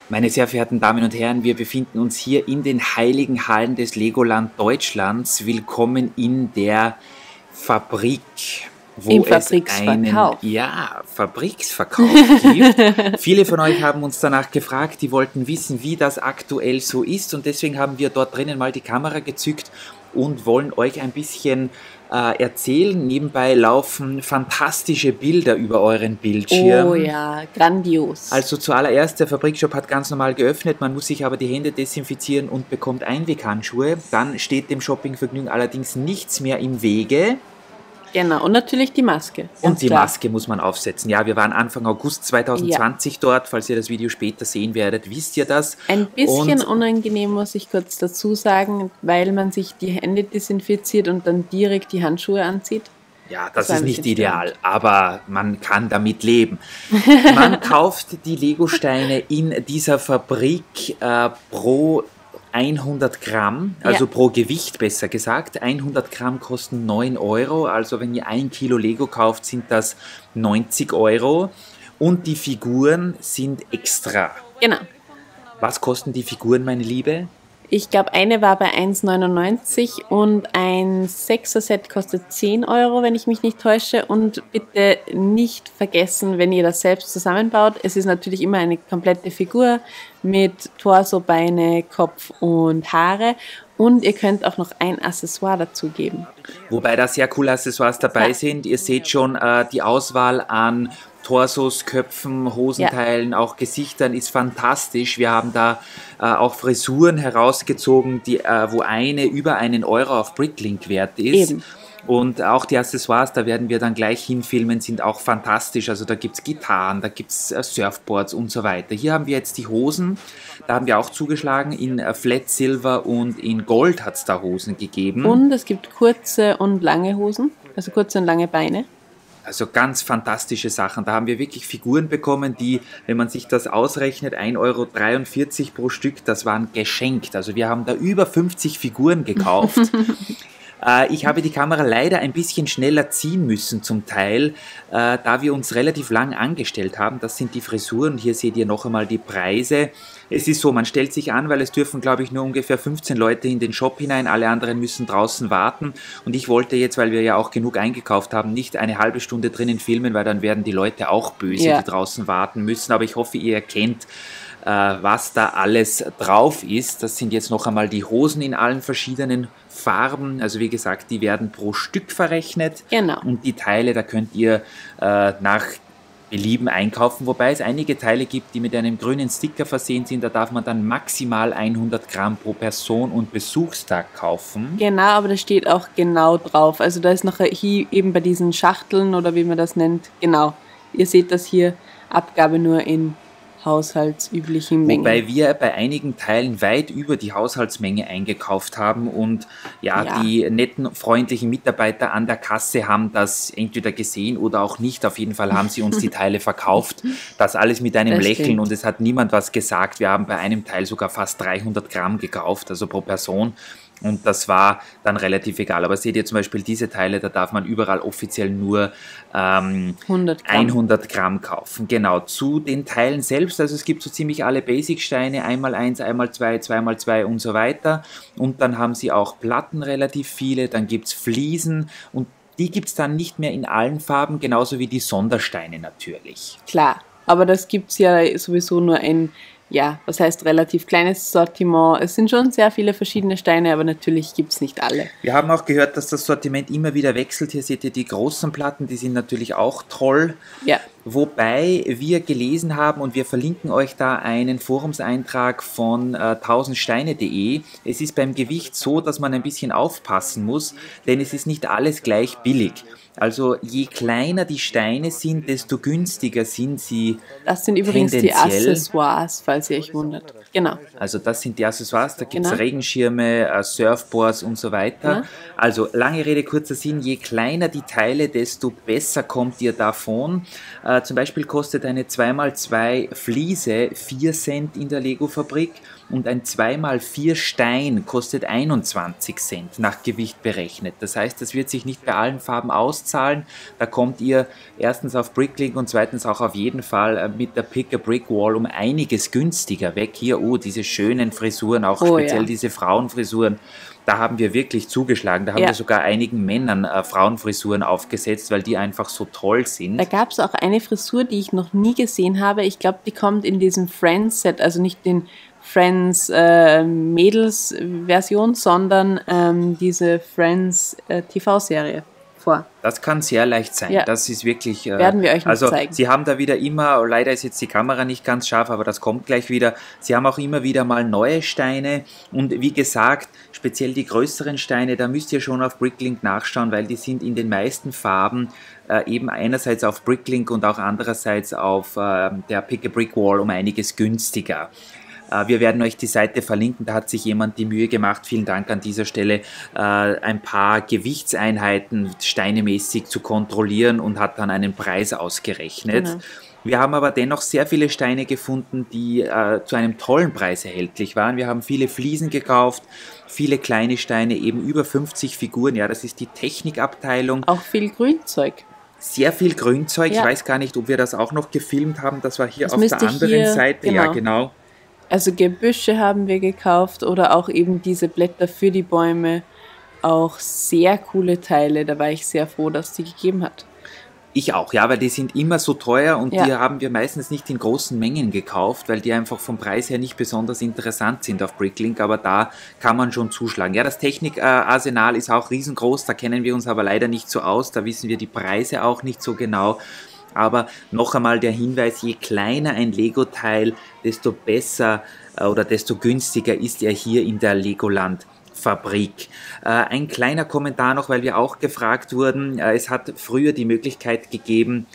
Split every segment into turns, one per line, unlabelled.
Meine sehr verehrten Damen und Herren, wir befinden uns hier in den heiligen Hallen des Legoland Deutschlands. Willkommen in der Fabrik,
Im
wo es einen
Fabriksverkauf.
Fabriksverkauf gibt. Viele von euch haben uns danach gefragt, die wollten wissen, wie das aktuell so ist, und deswegen haben wir dort drinnen mal die Kamera gezückt und wollen euch ein bisschen erzählen. Nebenbei laufen fantastische Bilder über euren Bildschirm.
Oh ja, grandios.
Also zuallererst, der Fabrikshop hat ganz normal geöffnet, man muss sich aber die Hände desinfizieren und bekommt Einweghandschuhe. Dann steht dem Shoppingvergnügen allerdings nichts mehr im Wege.
Genau, und natürlich die Maske.
Und die
klar.
Maske muss man aufsetzen. Ja, wir waren Anfang August 2020 dort. Falls ihr das Video später sehen werdet, wisst ihr das.
Ein bisschen
Und
unangenehm, muss ich kurz dazu sagen, weil man sich die Hände desinfiziert und dann direkt die Handschuhe anzieht.
ja, das
war
ist
ein
nicht
bisschen
ideal, aber man kann damit leben. Man kauft die Legosteine in dieser Fabrik pro 100 Gramm, also
Ja.
pro Gewicht besser gesagt. 100 Gramm kosten 9 Euro, also wenn ihr 1 Kilo Lego kauft, sind das 90 Euro. Und die Figuren sind extra.
Genau.
Was kosten die Figuren, meine Liebe?
Ich glaube, eine war bei 1,99 und ein 6er-Set kostet 10 Euro, wenn ich mich nicht täusche. Und bitte nicht vergessen, wenn ihr das selbst zusammenbaut. Es ist natürlich immer eine komplette Figur mit Torso, Beine, Kopf und Haare. Und ihr könnt auch noch ein Accessoire dazugeben.
Wobei da sehr coole Accessoires dabei
Ja.
sind. Ihr seht schon, die Auswahl an Torsos, Köpfen, Hosenteilen, auch Gesichtern ist fantastisch. Wir haben da auch Frisuren herausgezogen, wo eine über 1 Euro auf Bricklink wert ist.
Eben.
Und auch die Accessoires, da werden wir dann gleich hinfilmen, sind auch fantastisch. Also da gibt es Gitarren, da gibt es Surfboards und so weiter. Hier haben wir jetzt die Hosen, da haben wir auch zugeschlagen. In Flat Silver und in Gold hat es da Hosen gegeben.
Und es gibt kurze und lange Hosen, also kurze und lange Beine.
Also ganz fantastische Sachen. Da haben wir wirklich Figuren bekommen, die, wenn man sich das ausrechnet, 1,43 Euro pro Stück, das waren geschenkt. Also wir haben da über 50 Figuren gekauft. Ich habe die Kamera leider ein bisschen schneller ziehen müssen zum Teil, da wir uns relativ lang angestellt haben. Das sind die Frisuren. Hier seht ihr noch einmal die Preise. Es ist so, man stellt sich an, weil es dürfen, glaube ich, nur ungefähr 15 Leute in den Shop hinein. Alle anderen müssen draußen warten. Und ich wollte jetzt, weil wir ja auch genug eingekauft haben, nicht eine halbe Stunde drinnen filmen, weil dann werden die Leute auch böse,
Ja.
die draußen warten müssen. Aber ich hoffe, ihr erkennt, was da alles drauf ist. Das sind jetzt noch einmal die Hosen in allen verschiedenen Farben. Also wie gesagt, die werden pro Stück verrechnet.
Genau.
Und die Teile, da könnt ihr nach Belieben einkaufen, wobei es einige Teile gibt, die mit einem grünen Sticker versehen sind. Da darf man dann maximal 100 Gramm pro Person und Besuchstag kaufen.
Genau, aber da steht auch genau drauf. Also da ist noch hier eben bei diesen Schachteln oder wie man das nennt, genau. Ihr seht das hier, Abgabe nur in haushaltsüblichen Mengen.
Wobei wir bei einigen Teilen weit über die Haushaltsmenge eingekauft haben und
Ja.
die netten, freundlichen Mitarbeiter an der Kasse haben das entweder gesehen oder auch nicht. Auf jeden Fall haben sie uns die Teile verkauft. Das alles mit einem
Das
Lächeln
stimmt.
und es hat niemand was gesagt. Wir haben bei einem Teil sogar fast 300 Gramm gekauft, also pro Person. Und das war dann relativ egal. Aber seht ihr zum Beispiel diese Teile, da darf man überall offiziell nur
100 Gramm.
100 Gramm kaufen. Genau, zu den Teilen selbst, also es gibt so ziemlich alle Basic-Steine, 1x1, 1x2, 2x2 und so weiter. Und dann haben sie auch Platten relativ viele, dann gibt es Fliesen und die gibt es dann nicht mehr in allen Farben, genauso wie die Sondersteine natürlich.
Klar, aber das gibt es ja sowieso nur ein, ja, was heißt relativ kleines Sortiment. Es sind schon sehr viele verschiedene Steine, aber natürlich gibt es nicht alle.
Wir haben auch gehört, dass das Sortiment immer wieder wechselt. Hier seht ihr die großen Platten, die sind natürlich auch toll.
Ja,
Wobei wir gelesen haben, und wir verlinken euch da einen Forumseintrag von 1000steine.de. Es ist beim Gewicht so, dass man ein bisschen aufpassen muss, denn es ist nicht alles gleich billig. Also je kleiner die Steine sind, desto günstiger sind sie
das sind übrigens die
tendenziell.
Accessoires, falls ihr euch wundert. Genau.
Also das sind die Accessoires, da gibt es
Genau.
Regenschirme, Surfboards und so weiter.
Genau.
Also lange Rede, kurzer Sinn, je kleiner die Teile, desto besser kommt ihr davon. Zum Beispiel kostet eine 2x2 Fliese 4 Cent in der Lego-Fabrik und ein 2x4 Stein kostet 21 Cent nach Gewicht berechnet. Das heißt, das wird sich nicht bei allen Farben auszahlen. Da kommt ihr erstens auf Bricklink und zweitens auch auf jeden Fall mit der Pick a Brick Wall um einiges günstiger weg. Hier, diese schönen Frisuren, auch speziell diese Frauenfrisuren. Da haben wir wirklich zugeschlagen. Da haben wir sogar einigen Männern Frauenfrisuren aufgesetzt, weil die einfach so toll sind.
Da gab es auch eine Frisur, die ich noch nie gesehen habe. Ich glaube, die kommt in diesem Friends-Set, also nicht den Friends Mädels Version, sondern diese Friends TV-Serie vor.
Das kann sehr leicht sein. Ja. Das ist wirklich...
werden wir euch noch zeigen.
Sie haben da wieder immer, leider ist jetzt die Kamera nicht ganz scharf, aber das kommt gleich wieder. Sie haben auch immer wieder mal neue Steine und wie gesagt, speziell die größeren Steine, da müsst ihr schon auf Bricklink nachschauen, weil die sind in den meisten Farben eben einerseits auf Bricklink und auch andererseits auf der Pick a Brick Wall um einiges günstiger. Wir werden euch die Seite verlinken, da hat sich jemand die Mühe gemacht, vielen Dank an dieser Stelle, ein paar Gewichtseinheiten steinemäßig zu kontrollieren und hat dann einen Preis ausgerechnet. Genau. Wir haben aber dennoch sehr viele Steine gefunden, die zu einem tollen Preis erhältlich waren. Wir haben viele Fliesen gekauft, viele kleine Steine, eben über 50 Figuren, ja, das ist die Technikabteilung.
Auch viel Grünzeug.
Sehr viel Grünzeug, ich weiß gar nicht, ob wir das auch noch gefilmt haben, das war hier auf der anderen Seite,
genau.
Ja genau.
Also Gebüsche haben wir gekauft oder auch eben diese Blätter für die Bäume. Auch sehr coole Teile, da war ich sehr froh, dass die gegeben hat.
Ich auch, ja, weil die sind immer so teuer und die haben wir meistens nicht in großen Mengen gekauft, weil die einfach vom Preis her nicht besonders interessant sind auf Bricklink, aber da kann man schon zuschlagen. Ja, das Technikarsenal ist auch riesengroß, da kennen wir uns aber leider nicht so aus, da wissen wir die Preise auch nicht so genau. Aber noch einmal der Hinweis, je kleiner ein Lego-Teil, desto besser oder desto günstiger ist er hier in der Legoland-Fabrik. Ein kleiner Kommentar noch, weil wir auch gefragt wurden, es hat früher die Möglichkeit gegeben,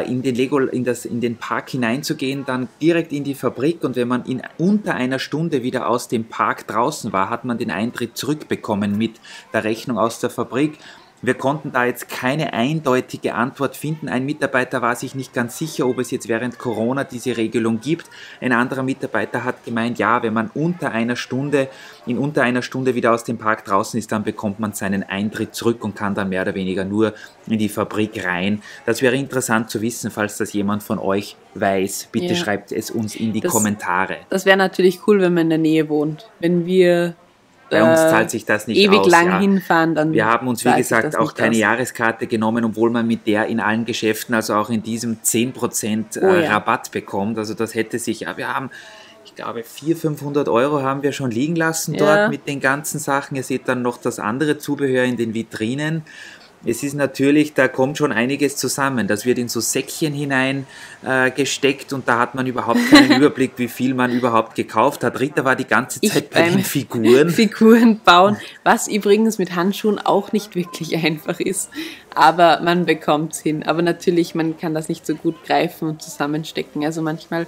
in den Park hineinzugehen, dann direkt in die Fabrik und wenn man in unter einer Stunde wieder aus dem Park draußen war, hat man den Eintritt zurückbekommen mit der Rechnung aus der Fabrik. Wir konnten da jetzt keine eindeutige Antwort finden. Ein Mitarbeiter war sich nicht ganz sicher, ob es jetzt während Corona diese Regelung gibt. Ein anderer Mitarbeiter hat gemeint, ja, wenn man in unter einer Stunde wieder aus dem Park draußen ist, dann bekommt man seinen Eintritt zurück und kann dann mehr oder weniger nur in die Fabrik rein. Das wäre interessant zu wissen, falls das jemand von euch weiß. Bitte schreibt es uns in die Kommentare.
Das wäre natürlich cool, wenn man in der Nähe wohnt. Wenn wir
bei uns zahlt sich das nicht
ewig
aus.
lang hinfahren, dann
wir haben uns, wie gesagt, auch keine Jahreskarte genommen, obwohl man mit der in allen Geschäften, also auch in diesem 10% Rabatt bekommt. Also das hätte sich, wir haben, ich glaube, 400-500 Euro haben wir schon liegen lassen dort mit den ganzen Sachen. Ihr seht dann noch das andere Zubehör in den Vitrinen. Es ist natürlich, da kommt schon einiges zusammen. Das wird in so Säckchen hinein gesteckt und da hat man überhaupt keinen Überblick, wie viel man überhaupt gekauft hat. Rita war die ganze Zeit bei den Figuren.
Figuren bauen, was übrigens mit Handschuhen auch nicht wirklich einfach ist. Aber man bekommt es hin. Aber natürlich, man kann das nicht so gut greifen und zusammenstecken. Also manchmal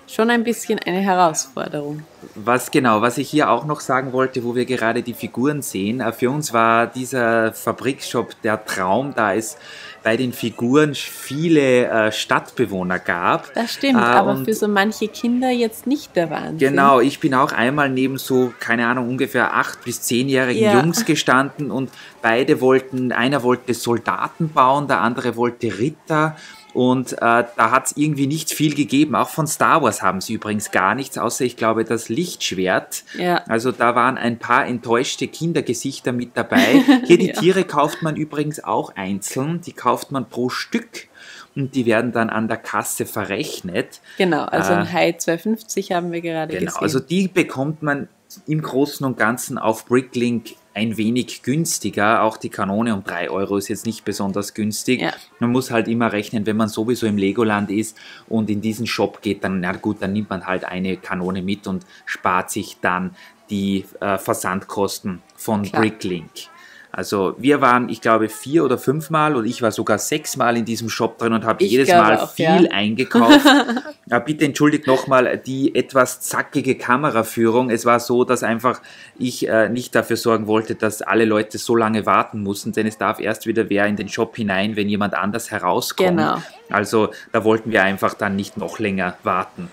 schon ein bisschen eine Herausforderung.
Was ich hier auch noch sagen wollte, wo wir gerade die Figuren sehen, für uns war dieser Fabrikshop der Traum, da es bei den Figuren viele Stadtbewohner gab.
Das stimmt, aber für so manche Kinder jetzt nicht der Wahnsinn.
Genau, ich bin auch einmal neben so, keine Ahnung, ungefähr 8- bis 10-jährigen Jungs gestanden und einer wollte Soldaten bauen, der andere wollte Ritter. Und da hat es irgendwie nicht viel gegeben. Auch von Star Wars haben sie übrigens gar nichts, außer ich glaube das Lichtschwert. Ja. Also da waren ein paar enttäuschte Kindergesichter mit dabei. Hier die Tiere kauft man übrigens auch einzeln. Die kauft man pro Stück und die werden dann an der Kasse verrechnet.
Genau, also ein Hai 2,50 haben wir gerade gesehen.
Also die bekommt man im Großen und Ganzen auf Bricklink ein wenig günstiger. Auch die Kanone um 3 Euro ist jetzt nicht besonders günstig. Ja. Man muss halt immer rechnen, wenn man sowieso im Legoland ist und in diesen Shop geht, dann, na gut, dann nimmt man halt eine Kanone mit und spart sich dann die Versandkosten von Bricklink. Also wir waren, ich glaube, 4 oder 5 Mal und ich war sogar 6 Mal in diesem Shop drin und habe jedes Mal auch viel eingekauft. Bitte entschuldigt nochmal die etwas zackige Kameraführung. Es war so, dass einfach ich nicht dafür sorgen wollte, dass alle Leute so lange warten mussten, denn es darf erst wieder wer in den Shop hinein, wenn jemand anders herauskommt. Genau. Also da wollten wir einfach dann nicht noch länger warten.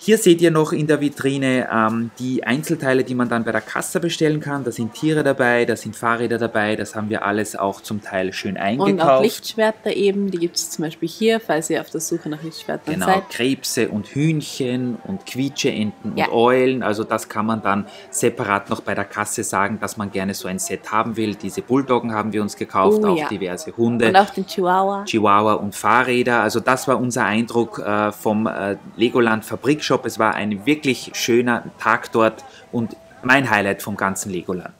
Hier seht ihr noch in der Vitrine die Einzelteile, die man dann bei der Kasse bestellen kann. Da sind Tiere dabei, da sind Fahrräder dabei, das haben wir alles auch zum Teil schön eingekauft.
Und auch Lichtschwerter eben, die gibt es zum Beispiel hier, falls ihr auf der Suche nach Lichtschwertern seid.
Genau, Krebse und Hühnchen und Quietscheenten und Eulen, also das kann man dann separat noch bei der Kasse sagen, dass man gerne so ein Set haben will. Diese Bulldoggen haben wir uns gekauft, auch diverse Hunde.
Und auch den Chihuahua.
Chihuahua und Fahrräder, also das war unser Eindruck vom Legoland Fabrikshop. Es war ein wirklich schöner Tag dort und mein Highlight vom ganzen Legoland.